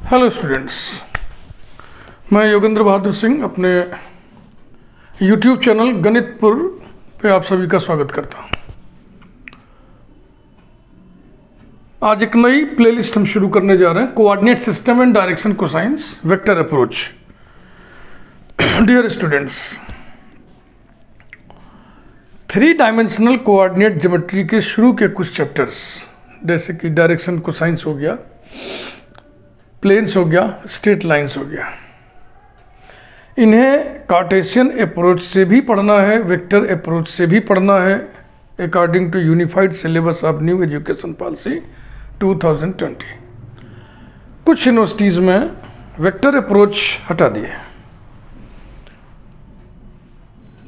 Hello students, मैं योगेंद्र बहादुर सिंह अपने YouTube channel गणितपुर पे आप सभी का स्वागत करता हूँ। आज एक नई प्लेलिस्ट हम शुरू करने जा रहे हैं, coordinate system and direction cosines vector approach. Dear students, 3 dimensional coordinate geometry के शुरू के कुछ चैप्टर्स जैसे कि डायरेक्शन कोसाइंस हो गया, प्लेन्स हो गया, स्ट्रेट लाइंस हो गया, इन्हें कार्टेशियन अप्रोच से भी पढ़ना है, वेक्टर अप्रोच से भी पढ़ना है, according to unified syllabus of new education policy 2020। कुछ यूनिवर्सिटीज़ में वेक्टर अप्रोच हटा दिए,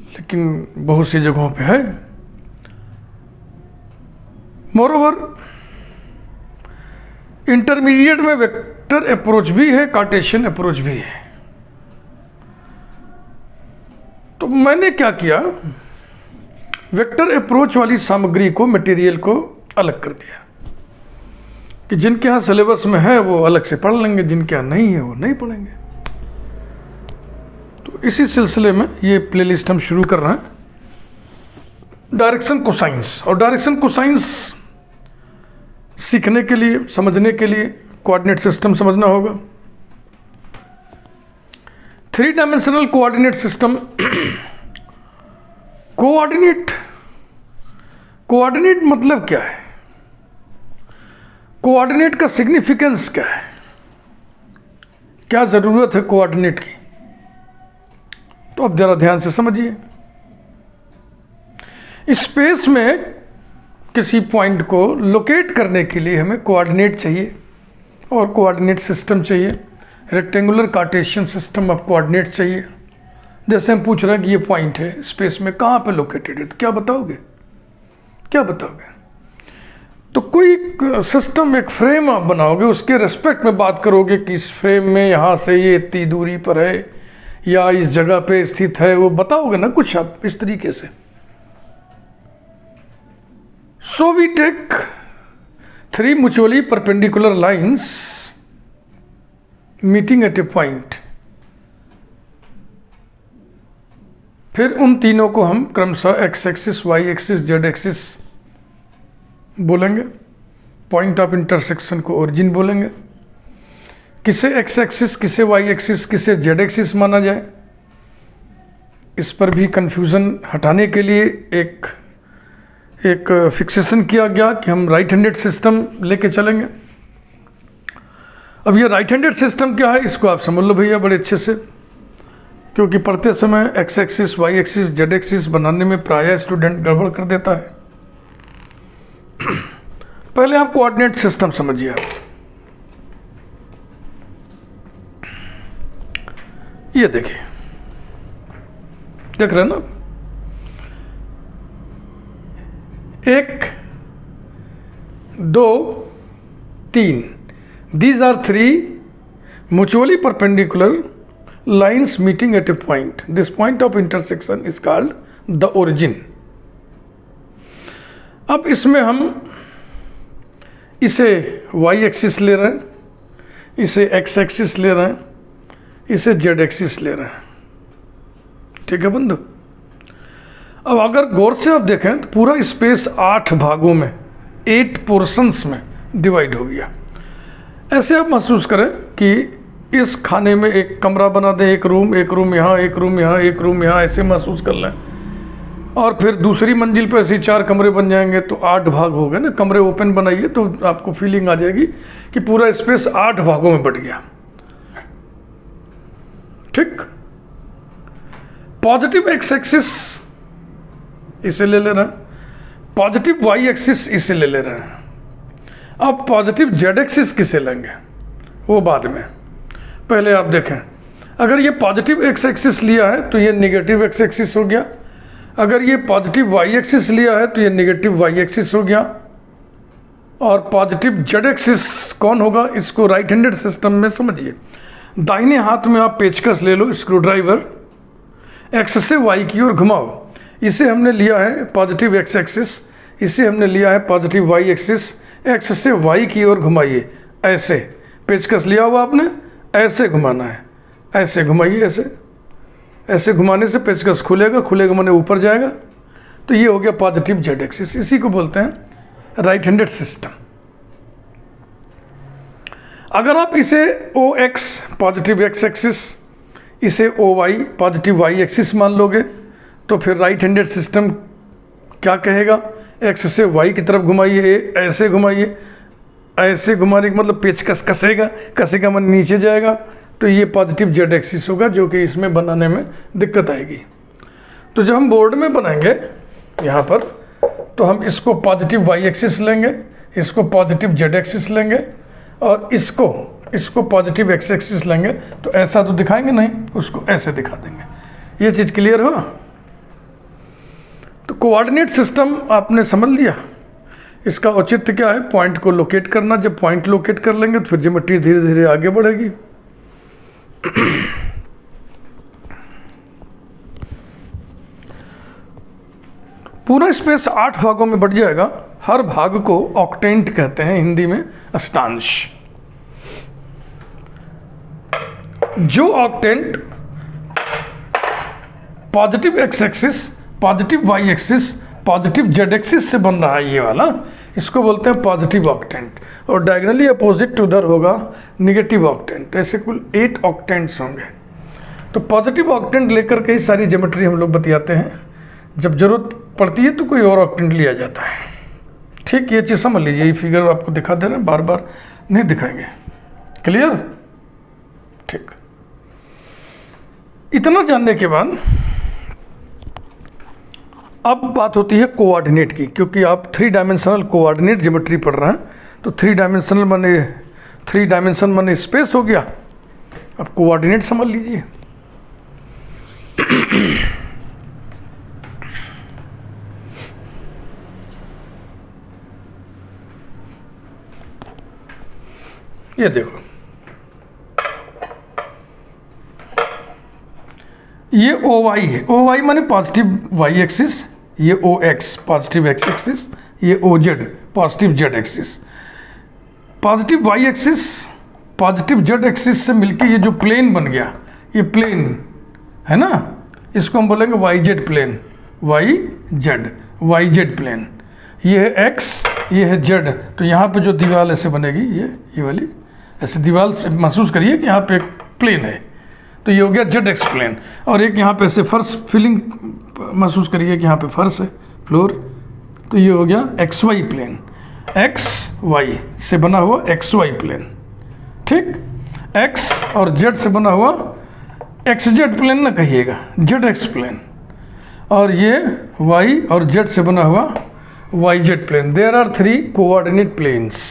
लेकिन बहुत सी जगहों पे है। मोरोवर इंटरमीडिएट में वेक्टर अप्रोच भी है, कार्टेशियन अप्रोच भी है। तो मैंने क्या किया, वेक्टर अप्रोच वाली सामग्री को, मटेरियल को अलग कर दिया कि जिनके यहाँ सिलेबस में है वो अलग से पढ़ लेंगे, जिनके यहाँ नहीं है वो नहीं पढ़ेंगे। तो इसी सिलसिले में ये प्लेलिस्ट हम शुरू कर रहे हैं, डायरेक्शन कोसाइंस। और डायरेक्शन कोसाइंस सीखने के लिए, समझने के लिए कोऑर्डिनेट सिस्टम समझना होगा। 3 डायमेंशनल कोऑर्डिनेट सिस्टम। कोऑर्डिनेट मतलब क्या है, कोऑर्डिनेट का सिग्निफिकेंस क्या है, क्या जरूरत है कोऑर्डिनेट की, तो अब जरा ध्यान से समझिए। स्पेस में किसी पॉइंट को लोकेट करने के लिए हमें कोऑर्डिनेट चाहिए और कोऑर्डिनेट सिस्टम चाहिए, rectangular Cartesian system of coordinate चाहिए। जैसे हम पूछ रहे हैं कि ये पॉइंट है स्पेस में, कहाँ पे लोकेटेड है, तो क्या बताओगे, क्या बताओगे? तो कोई सिस्टम, एक फ्रेम आप बनाओगे, उसके रेस्पेक्ट में बात करोगे कि इस फ्रेम में यहाँ से ये इतनी दूरी पर है या इस जगह पे स्थित है, वो बताओगे ना कुछ आप इस तरीके से। So we take 3 mutually perpendicular lines meeting at a point। फिर उन तीनों को हम क्रमशः x axis, y axis, z axis बोलेंगे। पॉइंट ऑफ इंटरसेक्शन को ओरिजिन बोलेंगे। किसे x एक्सिस, किसे y एक्सिस, किसे z एक्सिस माना जाए, इस पर भी कंफ्यूजन हटाने के लिए एक फिक्सेशन किया गया कि हम राइट हैंडेड सिस्टम लेके चलेंगे। अब ये राइट हैंडेड सिस्टम क्या है, इसको आप समझ लो भैया बड़े अच्छे से, क्योंकि पढ़ते समय X axis, Y axis, Z axis बनाने में प्रायः स्टूडेंट गड़बड़ कर देता है। पहले आप कोऑर्डिनेट सिस्टम समझिए। ये देखिए, देख रहे हैं ना, 1, 2, 3, these are 3 mutually perpendicular lines meeting at a point. This point of intersection is called the origin. अब इसमें हम इसे y एक्सिस ले रहे हैं, इसे x एक्सिस ले रहे हैं, इसे z एक्सिस ले रहे हैं। ठीक है बंधु? अब अगर गौर से आप देखें तो पूरा स्पेस 8 भागों में, 8 पोर्शंस में डिवाइड हो गया। ऐसे आप महसूस करें कि इस खाने में एक कमरा बना दें, एक रूम यहाँ, एक रूम यहाँ, एक रूम यहाँ, ऐसे महसूस कर लें। और फिर दूसरी मंजिल पर ऐसे 4 कमरे बन जाएंगे तो 8 भाग हो गए ना। कमरे ओपन बनाइए तो आपको फीलिंग आ जाएगी कि पूरा स्पेस 8 भागों में बढ़ गया। ठीक, पॉजिटिव एक्स एक्सिस इसे ले रहे हैं, पॉजिटिव वाई एक्सिस इसे ले रहे हैं। अब पॉजिटिव जेड एक्सिस किसे लेंगे वो बाद में। पहले आप देखें, अगर ये पॉजिटिव एक्स एक्सिस लिया है तो ये नेगेटिव एक्स एक्सिस हो गया। अगर ये पॉजिटिव वाई एक्सिस लिया है तो ये नेगेटिव वाई एक्सिस हो गया। और पॉजिटिव जेड एक्सिस कौन होगा, इसको राइट हैंडेड सिस्टम में समझिए। दाहिने हाथ में आप पेचकस ले लो, स्क्रू ड्राइवर, एक्स से वाई की ओर घुमाओ। इसे हमने लिया है पॉजिटिव एक्स एक्सिस, इसे हमने लिया है पॉजिटिव वाई एक्सिस। एक्स से वाई की ओर घुमाइए ऐसे, पेचकस लिया हुआ आपने, ऐसे घुमाना है, ऐसे घुमाइए, ऐसे ऐसे घुमाने से पेचकस खुलेगा, खुलेगा माने ऊपर जाएगा। तो ये हो गया पॉजिटिव जेड एक्सिस, इसी को बोलते हैं राइट हैंडेड सिस्टम। अगर आप इसे O X positive X axis, इसे O Y positive Y axis मान लोगे, तो फिर राइट हैंडेड सिस्टम क्या कहेगा, एक्स से वाई की तरफ घुमाइए, ऐसे घुमाइए, ऐसे घुमाने का मतलब पेचकस कसेगा, कसेगा मन नीचे जाएगा, तो ये पॉजिटिव जेड एक्सिस होगा, जो कि इसमें बनाने में दिक्कत आएगी। तो जब हम बोर्ड में बनाएंगे यहाँ पर, तो हम इसको पॉजिटिव वाई एक्सिस लेंगे, इसको पॉजिटिव जेड एक्सिस लेंगे, और इसको पॉजिटिव एक्स एक्सिस लेंगे। तो ऐसा तो दिखाएंगे नहीं, उसको ऐसे दिखा देंगे। ये चीज़ क्लियर हो? तो कोऑर्डिनेट सिस्टम आपने समझ लिया। इसका औचित्य क्या है, पॉइंट को लोकेट करना। जब पॉइंट लोकेट कर लेंगे तो फिर ज्योमेट्री धीरे धीरे आगे बढ़ेगी। पूरा स्पेस 8 भागों में बढ़ जाएगा। हर भाग को ऑक्टेंट कहते हैं, हिंदी में अष्टांश। जो octant positive X axis, positive Y axis, positive Z axis से बन रहा है, ये वाला, इसको बोलते हैं पॉजिटिव ऑक्टेंट। और डायगोनली अपोजिट उधर होगा निगेटिव ऑक्टेंट। ऐसे कुल 8 ऑक्टेंट्स होंगे। तो पॉजिटिव ऑक्टेंट लेकर कई सारी ज्योमेट्री हम लोग बतियाते हैं। जब जरूरत पड़ती है तो कोई और ऑक्टेंट लिया जाता है। ठीक, ये चीज़ समझ लीजिए। ये फिगर आपको दिखा दे रहे हैं, बार बार नहीं दिखाएंगे। क्लियर? ठीक। इतना जानने के बाद अब बात होती है कोऑर्डिनेट की, क्योंकि आप 3 डायमेंशनल कोऑर्डिनेट ज्योमेट्री पढ़ रहे हैं। तो 3 डायमेंशन माने स्पेस हो गया। अब कोऑर्डिनेट समझ लीजिए। ये देखो, ये ओ वाई है। ओ वाई माने पॉजिटिव वाई एक्सिस, ये O X positive X axis, ये O Z positive Z axis. Positive Y axis positive Z axis से मिलके ये जो प्लेन बन गया, ये प्लेन है ना, इसको हम बोलेंगे Y Z plane, Y Z plane. ये है एक्स, ये है जेड। तो यहाँ पे जो दीवार ऐसे बनेगी, ये वाली ऐसे दीवार महसूस करिए कि यहाँ पे एक प्लेन है। तो ये हो गया जेड एक्स प्लेन। और एक यहाँ पे ऐसे फर्श फीलिंग महसूस करिए कि यहाँ पे फर्श है, फ्लोर। तो ये हो गया X Y plane, X Y से बना हुआ एक्स वाई प्लेन। ठीक, एक्स और जेड से बना हुआ एक्स जेड प्लेन ना कहिएगा, जेड एक्स प्लेन। और ये वाई और जेड से बना हुआ Y Z plane. There are 3 coordinate planes.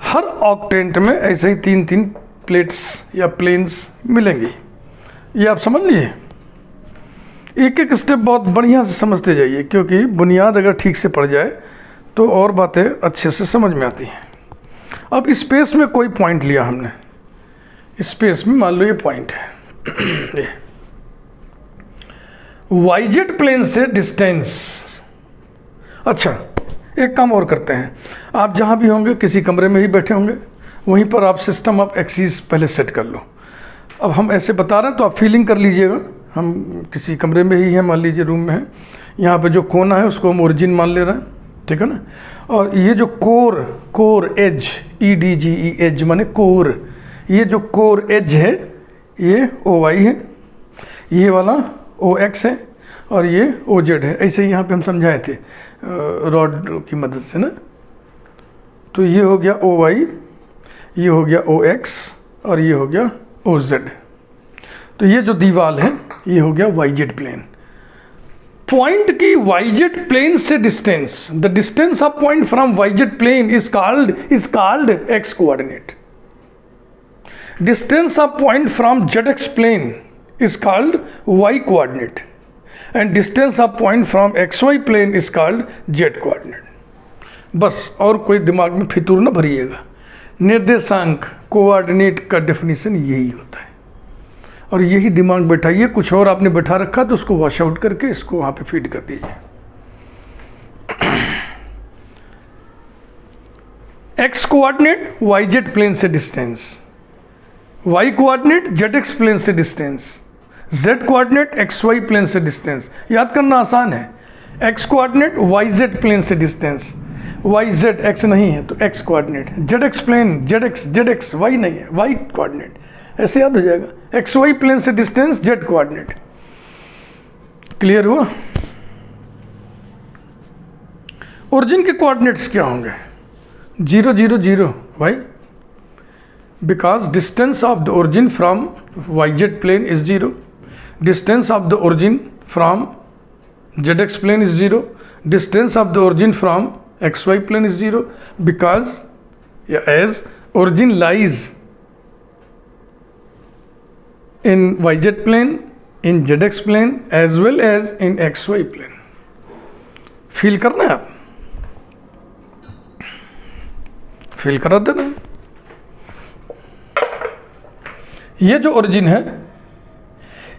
हर ऑक्टेंट में ऐसे ही 3-3 प्लेट्स या प्लेन्स मिलेंगी। ये आप समझ लिए। एक एक स्टेप बहुत बढ़िया से समझते जाइए, क्योंकि बुनियाद अगर ठीक से पड़ जाए तो और बातें अच्छे से समझ में आती हैं। अब स्पेस में कोई पॉइंट लिया हमने, स्पेस में मान लो ये पॉइंट है। वाई जेड प्लेन से डिस्टेंस। अच्छा, एक काम और करते हैं। आप जहाँ भी होंगे, किसी कमरे में ही बैठे होंगे, वहीं पर आप सिस्टम ऑफ एक्सिस पहले सेट कर लो। अब हम ऐसे बता रहे हैं तो आप फीलिंग कर लीजिएगा। हम किसी कमरे में ही हैं, मान लीजिए रूम में है। यहाँ पे जो कोना है उसको हम ओरिजिन मान ले रहे हैं, ठीक है ना। और ये जो कोर एज, EDGE एज माने कोर, ये जो कोर एज है ये OY है, ये वाला OX है, और ये OZ है। ऐसे ही यहाँ पे हम समझाए थे रॉड की मदद से ना। तो ये हो गया OY, ये हो गया OX, और ये हो गया OZ। तो ये जो दीवार है ये हो गया YZ प्लेन। पॉइंट की YZ प्लेन से distance, the distance of point from YZ plane is called x coordinate. Distance of point from ZX plane is called y coordinate, and distance of point from XY plane is called Z coordinate. बस, और कोई दिमाग में फितूर ना भरिएगा। निर्देशांक coordinate का definition यही होता है, और यही दिमाग बैठाइए। कुछ और आपने बैठा रखा तो उसको वॉश आउट करके इसको वहाँ पे फीड कर दीजिए। X coordinate Y Z plane से distance, Y coordinate Z X plane से distance, Z coordinate X Y plane से डिस्टेंस। याद करना आसान है। X coordinate Y Z plane से डिस्टेंस, वाई जेड एक्स नहीं है तो X coordinate, Z X plane Z X Y नहीं है वाई कोऑर्डिनेट, ऐसे याद हो जाएगा। एक्स वाई प्लेन से डिस्टेंस जेड कोऑर्डिनेट। क्लियर हुआ? ओरिजिन के कोऑर्डिनेट्स क्या होंगे? 0 0 0। Why? Because distance of the origin from Y Z plane is 0, distance of the origin from Z X plane is 0, distance of the origin from X Y plane is 0, because as origin lies in yz plane, in zx plane as well as in xy plane। Feel करना है आप, feel करा देना। ये जो origin है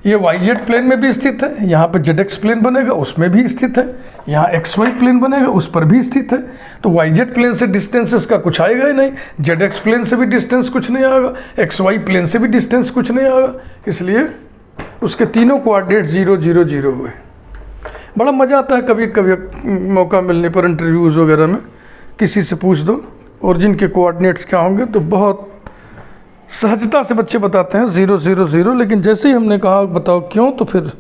ये yz plane में भी स्थित है, यहाँ पे zx प्लेन बनेगा उसमें भी स्थित है, यहाँ xy प्लेन बनेगा उस पर भी स्थित है। तो yz प्लेन से डिस्टेंस इसका कुछ आएगा ही नहीं, zx प्लेन से भी डिस्टेंस कुछ नहीं आएगा, xy प्लेन से भी डिस्टेंस कुछ नहीं आएगा, इसलिए उसके तीनों कोऑर्डिनेट 0 0 0 हुए। बड़ा मज़ा आता है कभी कभी मौका मिलने पर इंटरव्यूज़ वगैरह में किसी से पूछ दो ओरिजिन के कोऑर्डिनेट्स क्या होंगे, तो बहुत सहजता से बच्चे बताते हैं 0 0 0, लेकिन जैसे ही हमने कहा बताओ क्यों, तो फिर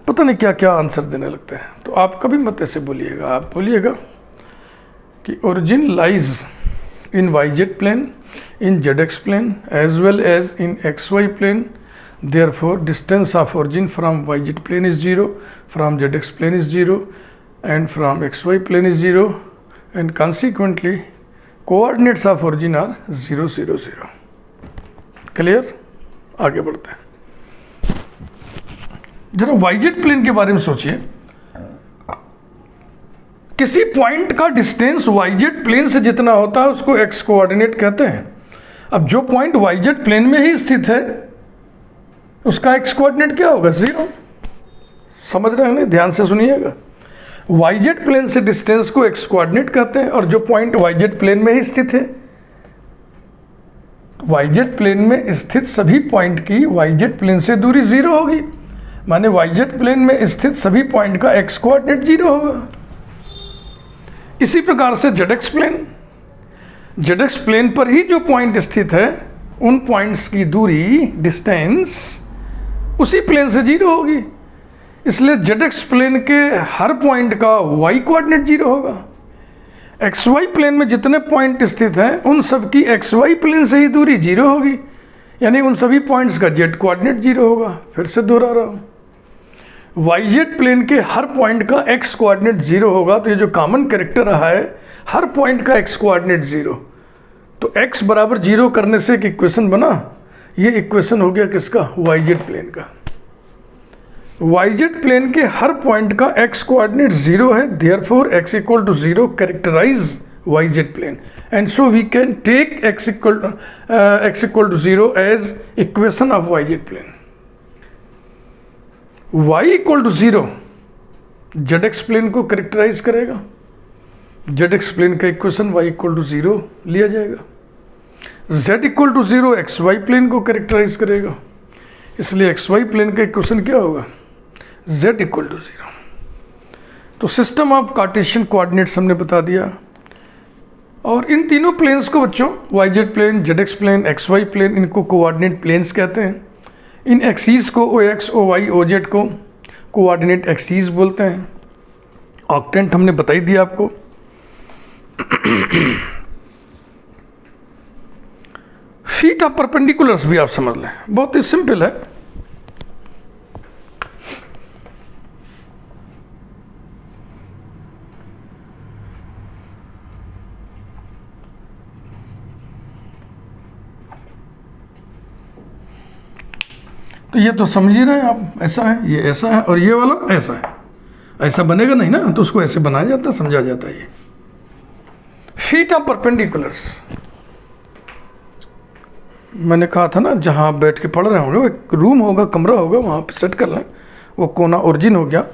पता नहीं क्या क्या आंसर देने लगते हैं। तो आप कभी मत ऐसे बोलिएगा, आप बोलिएगा कि origin lies in Y Z plane, in Z X plane as well as in X Y plane, therefore distance of origin from Y Z plane is 0, from Z X plane is 0 and from X Y plane is 0 and consequently coordinates of origin are 0 0 0। Clear? आगे बढ़ते हैं। जरा YZ plane के बारे में सोचिए। किसी point का डिस्टेंस वाईजेड प्लेन से जितना होता है उसको एक्स कोऑर्डिनेट कहते हैं। अब जो पॉइंट वाईजेड प्लेन में ही स्थित है उसका एक्स कोऑर्डिनेट क्या होगा? 0। समझ रहे हैं ना? ध्यान से सुनिएगा। वाईजेड प्लेन से डिस्टेंस को एक्स कोऑर्डिनेट कहते हैं, और जो पॉइंट वाईजेड प्लेन में ही स्थित है, वाईजेड प्लेन में स्थित सभी पॉइंट की वाईजेड प्लेन से दूरी 0 होगी, माने वाईजेड प्लेन में स्थित सभी पॉइंट का एक्स कोऑर्डिनेट 0 होगा। इसी प्रकार से जेडएक्स प्लेन पर ही जो पॉइंट स्थित है उन पॉइंट्स की दूरी डिस्टेंस उसी प्लेन से 0 होगी, इसलिए जेडएक्स प्लेन के हर पॉइंट का वाई कोऑर्डिनेट 0 होगा। एक्स वाई प्लेन में जितने पॉइंट स्थित हैं उन सब की एक्स वाई प्लेन से ही दूरी 0 होगी, यानी उन सभी पॉइंट्स का जेड कोऑर्डिनेट 0 होगा। फिर से दोहरा रहा हूँ, वाईजेड प्लेन के हर पॉइंट का एक्स कोऑर्डिनेट 0 होगा, तो ये जो कॉमन कैरेक्टर रहा है हर पॉइंट का एक्स कोऑर्डिनेट 0, तो एक्स बराबर 0 करने से एक इक्वेशन बना, ये इक्वेशन हो गया किसका? वाईजेड प्लेन का। वाईजेड प्लेन के हर पॉइंट का एक्स कोऑर्डिनेट 0 है, therefore x equal to 0 characterize YZ plane, and so we can take x equal to 0 as equation of YZ plane. y equal to 0 ZX plane को characterize करेगा, ZX plane का equation y equal to 0 लिया जाएगा। z equal to 0 X Y plane को characterize करेगा, इसलिए x Y plane का equation क्या होगा? z equal to 0। तो सिस्टम ऑफ कार्टेशियन कोऑर्डिनेट्स हमने बता दिया, और इन तीनों प्लेन्स को बच्चों YZ plane, ZX plane, X Y plane, इनको कोऑर्डिनेट प्लेन्स कहते हैं। इन एक्सीज को O X, O Y, O Z को कोऑर्डिनेट एक्सीज बोलते हैं। ऑक्टेंट हमने बता ही दिया आपको। फीट ऑफ परपेंडिकुलर्स भी आप समझ लें, बहुत ही सिंपल है। तो ये तो समझ ही रहे हैं आप, ऐसा है, ये ऐसा है, और ये वाला ऐसा है। ऐसा बनेगा नहीं ना, तो उसको ऐसे बनाया जाता है, समझा जाता है। ये फीट ऑफ परपेंडिकुलर्स मैंने कहा था ना, जहाँ बैठ के पढ़ रहे होंगे एक रूम होगा, कमरा होगा, वहाँ पे सेट कर लें। वो कोना ओरिजिन हो गया,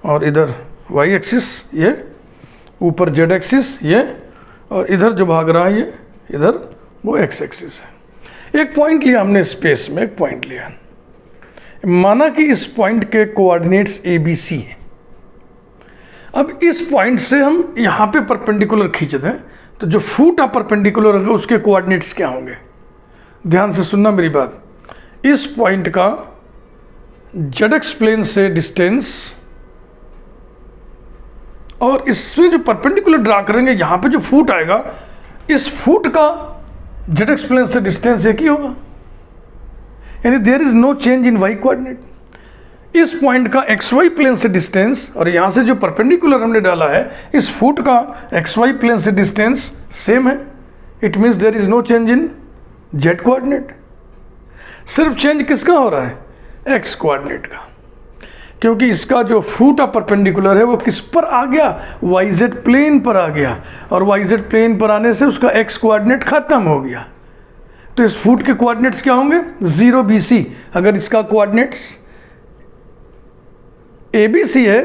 और इधर वाई एक्सिस ये, ऊपर जेड एक्सिस ये, और इधर जो भाग रहा है ये इधर वो एक्स एक्सिस है। एक पॉइंट लिया हमने स्पेस में, एक पॉइंट लिया, माना कि इस पॉइंट के कोऑर्डिनेट्स ए बी सी हैं। अब इस पॉइंट से हम यहाँ पे परपेंडिकुलर खींच दें तो जो फूट ऑफ परपेंडिकुलर होगा उसके कोऑर्डिनेट्स क्या होंगे? ध्यान से सुनना मेरी बात। इस पॉइंट का जेड एक्स प्लेन से डिस्टेंस और इसमें जो परपेंडिकुलर ड्रा करेंगे यहाँ पे जो फूट आएगा, इस फूट का जेड एक्स प्लेन से डिस्टेंस एक ही होगा, यानी there is no change in Y coordinate. इस पॉइंट का एक्स वाई प्लेन से डिस्टेंस और यहाँ से जो परपेंडिकुलर हमने डाला है, इस फुट का एक्स वाई प्लेन से डिस्टेंस सेम है। It means there is no change in Z coordinate. सिर्फ चेंज किसका हो रहा है? एक्स कोऑर्डिनेट का, क्योंकि इसका जो फुट ऑफ परपेंडिकुलर है वो किस पर आ गया? वाई जेड प्लेन पर आ गया, और वाई जेड प्लेन पर आने से उसका एक्स कोऑर्डिनेट खत्म हो गया। तो इस फुट के कोऑर्डिनेट्स क्या होंगे? 0 BC। अगर इसका कोऑर्डिनेट्स ABC है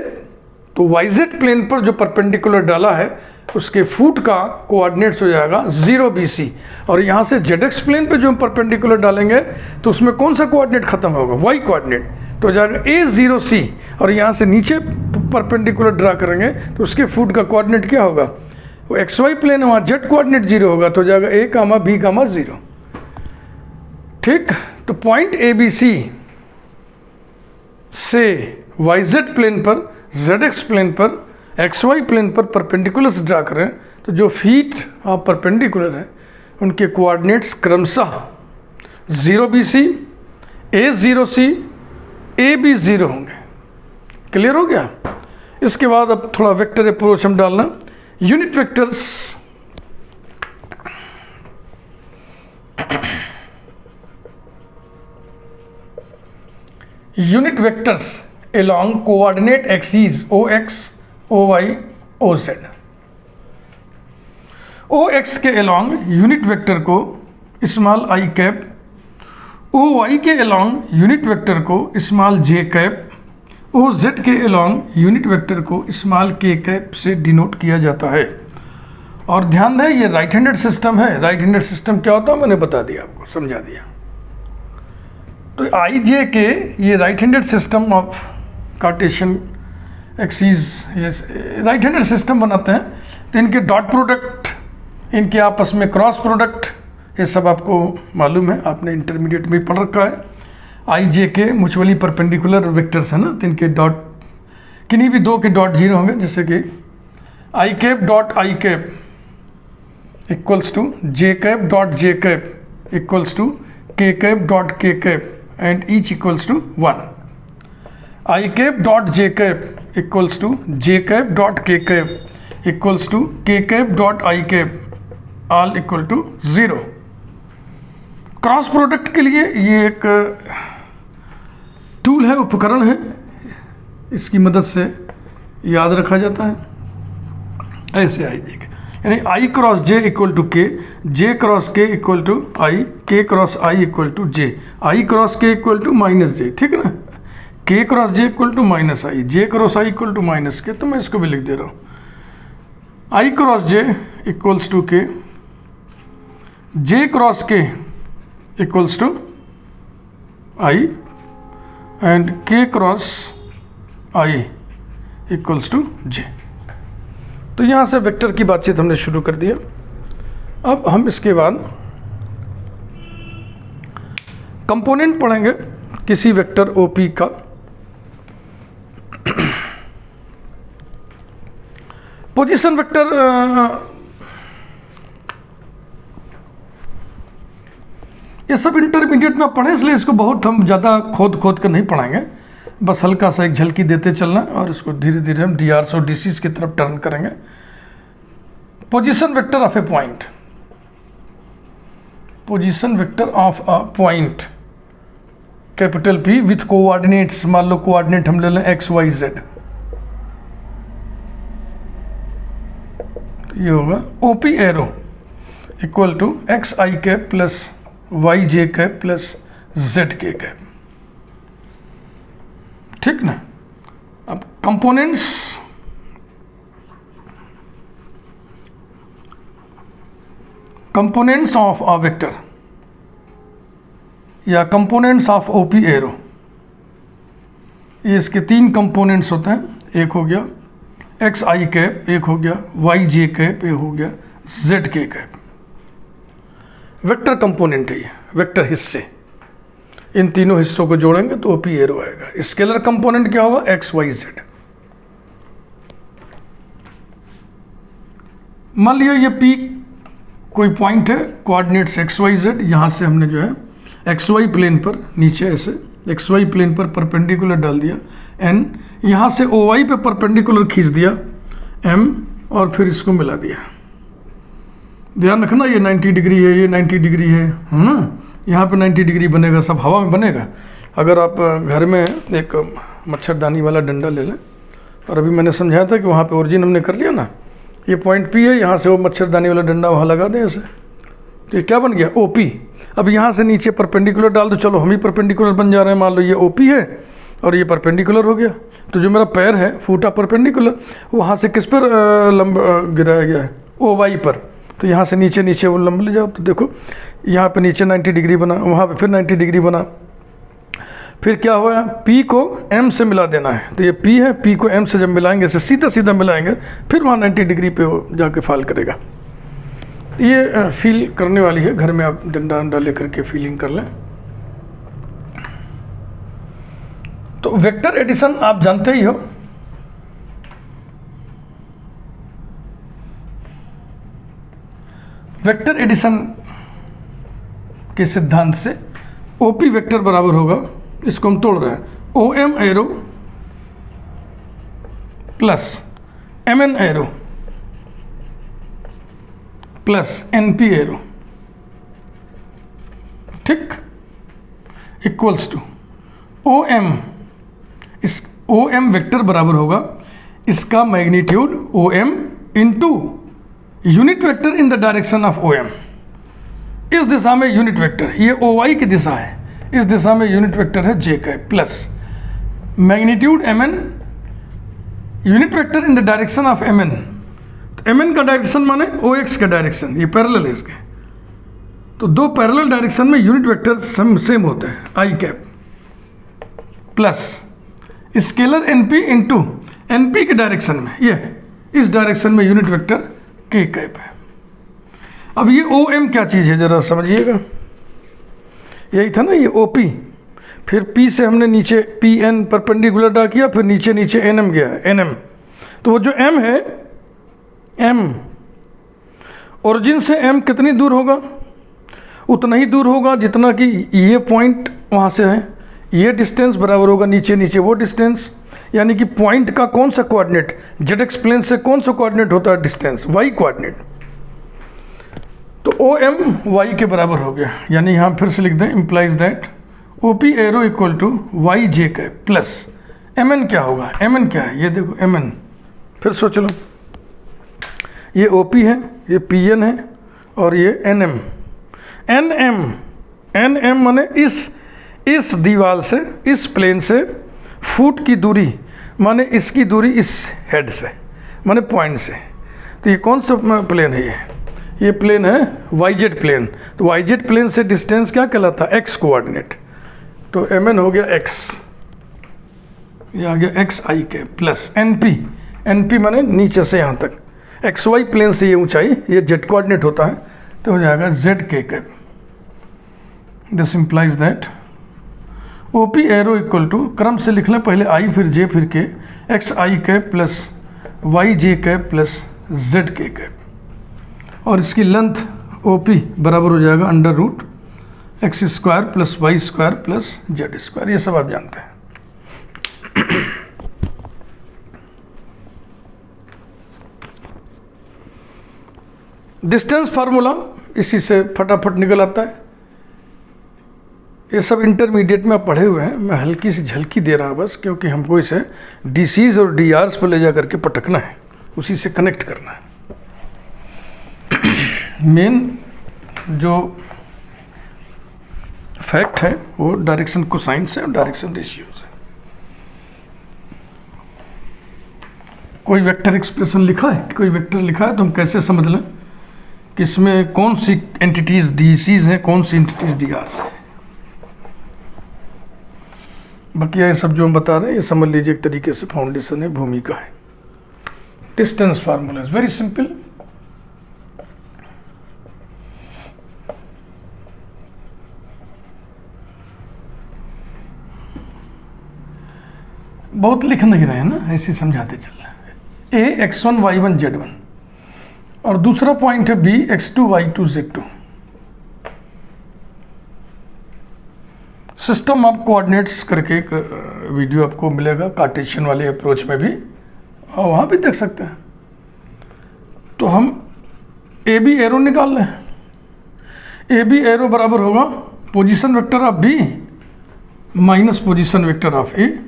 तो YZ प्लेन पर जो परपेंडिकुलर डाला है उसके फुट का कोऑर्डिनेट्स हो जाएगा 0 BC, और यहाँ से ZX प्लेन पे जो हम परपेंडिकुलर डालेंगे तो उसमें कौन सा कोऑर्डिनेट खत्म होगा? Y कोऑर्डिनेट, तो हो जाएगा A0C। और यहाँ से नीचे परपेंडिकुलर ड्रा करेंगे तो उसके फुट का कोऑर्डिनेट क्या होगा? वो XY प्लेन है, वहाँ Z कोऑर्डिनेट 0 होगा, तो हो जाएगा A, B, 0। ठीक, तो पॉइंट ABC से YZ प्लेन पर, ZX प्लेन पर, XY प्लेन पर परपेंडिकुलर्स ड्रा करें तो जो फीट ऑफ परपेंडिकुलर है उनके कोऑर्डिनेट्स क्रमशः 0 BC, A0C, AB0 होंगे। क्लियर हो गया? इसके बाद अब थोड़ा वेक्टर अप्रोच हम डालना। Unit vectors along coordinate axes OX, OY, OZ। OX के along यूनिट वेक्टर को स्मॉल i कैप, OY के along यूनिट वेक्टर को स्मॉल j कैप, OZ के along यूनिट वेक्टर को स्मॉल k कैप से denote किया जाता है। और ध्यान दें ये राइट हैंडेड सिस्टम है। राइट हैंडेड सिस्टम क्या होता है मैंने बता दिया, आपको समझा दिया। तो आई जे के ये right handed system of Cartesian axis right handed system बनाते हैं, तो इनके डॉट प्रोडक्ट, इनके आपस में क्रॉस प्रोडक्ट, ये सब आपको मालूम है, आपने इंटरमीडिएट में पढ़ रखा है। आई जे के म्यूचुअली परपेंडिकुलर वेक्टर्स है ना, तो इनके डॉट किन्हीं भी दो के डॉट 0 होंगे, जैसे कि I cap dot I cap equals to J cap dot J cap equals to K cap dot K cap and each equals to 1। I cap dot J cap equals to J cap dot K cap equals to K cap dot I cap all equal to 0। Cross product के लिए ये एक tool है, उपकरण है, इसकी मदद से याद रखा जाता है। ऐसे आई जे के यानी I cross J equal to K, J cross K equal to I, K cross I equal to J, I cross K equal to minus J, ठीक है ना। K cross J equal to minus I, J cross I equal to minus K, तो मैं इसको भी लिख दे रहा हूँ। I cross J equals to K, J cross K equals to I and K cross I equals to जे। तो यहाँ से वेक्टर की बातचीत हमने शुरू कर दिया। अब हम इसके बाद कंपोनेंट पढ़ेंगे किसी वेक्टर ओपी का। पोजीशन वेक्टर ये सब इंटरमीडिएट में पढ़े, इसलिए इसको बहुत हम ज़्यादा खोद कर नहीं पढ़ाएंगे, बस हल्का सा एक झलकी देते चलना और इसको धीरे धीरे हम डीआरस और डीसीज की तरफ टर्न करेंगे। Position vector of A point, position vector of a point capital P with coordinates, मान लो कोऑर्डिनेट हम ले लें एक्स वाई जेड, ये होगा OP arrow equal to X I cap plus Y J cap plus Z के cap, ठीक ना। अब components components of a vector या कंपोनेंट्स ऑफ ओपी एरो, ये इसके 3 कंपोनेंट्स होते हैं। एक हो गया एक्स आई कैप, एक हो गया वाई जे कैप, एक हो गया जेड के कैप। वेक्टर कंपोनेंट है ये, वेक्टर हिस्से। इन तीनों हिस्सों को जोड़ेंगे तो ओपी एरो आएगा। स्केलर कंपोनेंट क्या होगा? X Y Z. मान लिया ये पी कोई पॉइंट है, कोऑर्डिनेट्स एक्स वाई जेड। यहाँ से हमने जो है एक्स वाई प्लेन पर नीचे ऐसे एक्स वाई प्लेन पर परपेंडिकुलर डाल दिया एन, यहाँ से ओ वाई पे परपेंडिकुलर खींच दिया एम, और फिर इसको मिला दिया। ध्यान रखना ये 90 डिग्री है, ये 90 डिग्री है ना। यहाँ पे 90 डिग्री बनेगा, सब हवा में बनेगा। अगर आप घर में एक मच्छरदानी वाला डंडा ले लें, और अभी मैंने समझाया था कि वहाँ पे ओरिजिन हमने कर लिया ना, ये पॉइंट पी है, यहाँ से वो मच्छरदानी वाला डंडा वहाँ लगा दें ऐसे, तो ये क्या बन गया? O P. अब यहाँ से नीचे परपेंडिकुलर डाल दो, चलो हम ही परपेंडिकुलर बन जा रहे हैं। मान लो ये ओ पी है और ये परपेंडिकुलर हो गया, तो जो मेरा पैर है फूटा परपेंडिकुलर, वहाँ से किस पर लंब गिराया गया है? ओ वाई पर। तो यहाँ से नीचे नीचे वो लंब ले जाओ, तो देखो यहाँ पे नीचे 90 डिग्री बना, वहाँ पे फिर 90 डिग्री बना। फिर क्या हुआ? P को M से मिला देना है, तो ये P है, P को M से जब मिलाएंगे, इसे सीधा सीधा मिलाएंगे, फिर वहाँ 90 डिग्री पे वो जाके फॉल करेगा। ये फील करने वाली है, घर में आप डंडा अंडा लेकर के फीलिंग कर लें। तो वेक्टर एडिशन आप जानते ही हो। वेक्टर एडिशन के सिद्धांत से ओपी वेक्टर बराबर होगा, इसको हम तोड़ रहे हैं, O M arrow plus M N arrow plus N P arrow, ठीक, इक्वल्स टू ओ एम। इस ओ एम वेक्टर बराबर होगा इसका magnitude O M into unit vector in the direction of O M. इस दिशा में यूनिट वेक्टर, ये O Y की दिशा है, इस दिशा में यूनिट वेक्टर है जे का, plus magnitude M N, unit vector in the direction of M N. तो एम एन का डायरेक्शन माने ओ एक्स का डायरेक्शन, ये पैरेलल है इसके। तो दो पैरेलल डायरेक्शन में यूनिट वेक्टर सेम होता है, I cap, plus scalar N P into N P के डायरेक्शन में, ये इस डायरेक्शन में यूनिट वेक्टर के कैप है। अब ये ओ एम क्या चीज़ है जरा समझिएगा। यही था ना ये ओ पी, फिर पी से हमने नीचे पी एन परपेंडिकुलर ड्रा किया, फिर नीचे नीचे एन एम गया, एन एम। तो वो जो एम है, एम ओरिजिन से एम कितनी दूर होगा? उतना ही दूर होगा जितना कि ये पॉइंट वहाँ से है, ये डिस्टेंस बराबर होगा नीचे नीचे वो डिस्टेंस। यानी कि पॉइंट का कौन सा कोऑर्डिनेट, जेड एक्स प्लेन से कौन सा कोऑर्डिनेट होता है? Distance, Y coordinate. तो ओ एम वाई के बराबर हो गया, यानी यहाँ फिर से लिख दें, implies that O P arrow equal to Y J K plus M N क्या होगा? एम एन क्या है? ये देखो एम एन, फिर सोच लो, ये ओ पी है, ये पी एन है, और ये N M. N M, N M माने इस दीवार से, इस प्लेन से फुट की दूरी, माने इसकी दूरी इस हेड से, माने पॉइंट से। तो ये कौन सा प्लेन है? ये प्लेन है वाई जेड प्लेन। तो वाई जेड प्लेन से डिस्टेंस क्या कहलाता है? X coordinate. तो एम एन हो गया एक्स, ये आ गया एक्स आई के, plus N P, N P माने नीचे से यहाँ तक, एक्स वाई प्लेन से ये ऊंचाई, ये जेड कोऑर्डिनेट होता है, तो हो जाएगा जेड के cap. This implies that O P arrow equal to, क्रम से लिख लें, पहले आई फिर जे फिर के, एक्स आई कैप प्लस वाई जे कैप प्लस जेड के कैप, और इसकी लेंथ ओ पी बराबर हो जाएगा under root x square plus y square plus z square. ये सब आप जानते हैं। डिस्टेंस फार्मूला इसी से फटाफट निकल आता है। ये सब इंटरमीडिएट में आप पढ़े हुए हैं, मैं हल्की सी झलकी दे रहा हूँ बस, क्योंकि हमको इसे डीसीज और डीआरस पर ले जा करके पटकना है, उसी से कनेक्ट करना है। मेन जो फैक्ट है वो डायरेक्शन कोसाइंस है और डायरेक्शन रेशियोज है। कोई वेक्टर एक्सप्रेशन लिखा है, कोई वेक्टर लिखा है, तो हम कैसे समझ लें कि इसमें कौन सी एंटिटीज डीसीज हैं, कौन सी एंटिटीज डीआरस हैं। बाकी ये सब जो हम बता रहे हैं ये समझ लीजिए एक तरीके से फाउंडेशन है, भूमिका है। Distance formula is very simple. बहुत लिख नहीं रहे हैं ना, ऐसे समझाते चल रहे हैं। ए x1 y1 z1 और दूसरा पॉइंट है B x2 y2 z2। System of coordinates करके एक वीडियो आपको मिलेगा कार्टेशियन वाले अप्रोच में भी, और वहाँ भी देख सकते हैं। तो हम ए बी एरो निकाल लें। ए बी एरो बराबर होगा position vector of B minus position vector of A,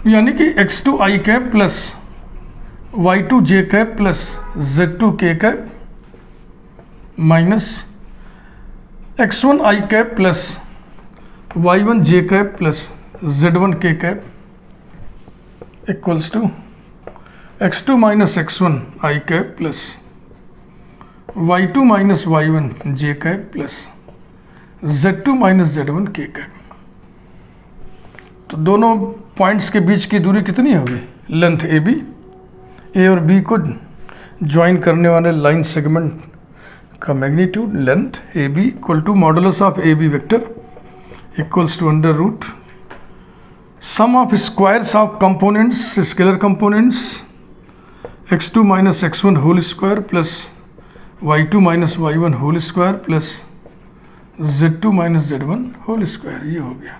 यानी कि x2 i cap plus y2 j cap plus z2 k cap minus x1 i cap plus y1 j cap plus z1 k cap equals to x2 minus x1 i cap plus y2 minus y1 j cap plus z2 minus z1 k cap. तो दोनों points के बीच की दूरी कितनी होगी? Length A B. ए और B को join करने वाले लाइन सेगमेंट का magnitude length A B equal to modulus of A B vector equals to under root sum of squares of components, scalar components x2 minus x1 whole square plus y2 minus y1 whole square plus z2 minus z1 whole square. ये हो गया।